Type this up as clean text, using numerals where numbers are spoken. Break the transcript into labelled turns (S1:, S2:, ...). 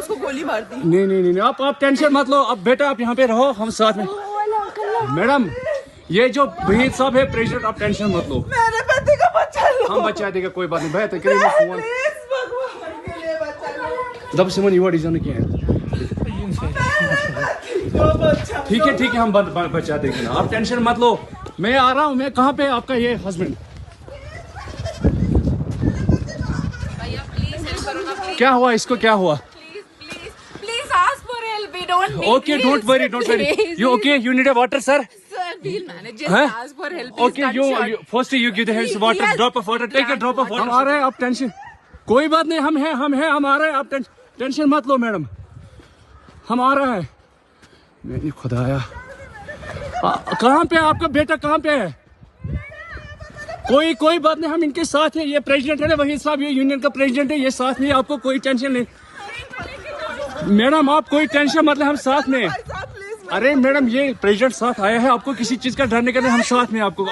S1: उसको गोली मार दी।
S2: नहीं नहीं नहीं, आप टेंशन मत लो। अब बेटा आप यहाँ पे रहो, हम साथ में। मैडम ये जो वहीद साहब है प्रेसिडेंट, आप टेंशन मत लो।
S1: मेरे बेटे का बच्चा लो।
S2: हम बचा देगा, कोई बात नहीं। भैया तो करेंगे फोन।
S1: प्लीज भगवान के लिए बच्चा लो।
S2: दब से मन युवा डिजाइन किया है। ठीक है ठीक है, हम बचा देंगे ना, आप टेंशन मत लो। मैं आ रहा हूँ। मैं कहाँ पे आपका ये हस्बैंड? क्या हुआ इसको, क्या हुआ?
S1: Please ask for help. We don't need.
S2: Okay, don't worry, don't worry. You okay? You need a water, sir?
S1: Sir, we'll manage. Just
S2: Huh?
S1: ask for help.
S2: Okay, you firstly you give the hands water,
S1: Yes.
S2: drop of water, take a drop of water. हम आ रहे हैं, आप tension, कोई बात नहीं, हम हैं, हम आ रहे हैं, आप टेंशन मत लो मैडम, हम आ रहे हैं। मैंने खुदाया, कहाँ पे आपका बेटा, कहाँ पे है? कोई बात नहीं, हम इनके साथ हैं। ये प्रेसिडेंट है ना वहीद साहब, ये यूनियन का प्रेसिडेंट है, ये साथ में, आपको कोई टेंशन नहीं। मैडम आप कोई टेंशन मत ले, हम साथ में। अरे मैडम ये प्रेसिडेंट साथ आया है, आपको किसी चीज का डर नहीं करना, हम साथ में। आपको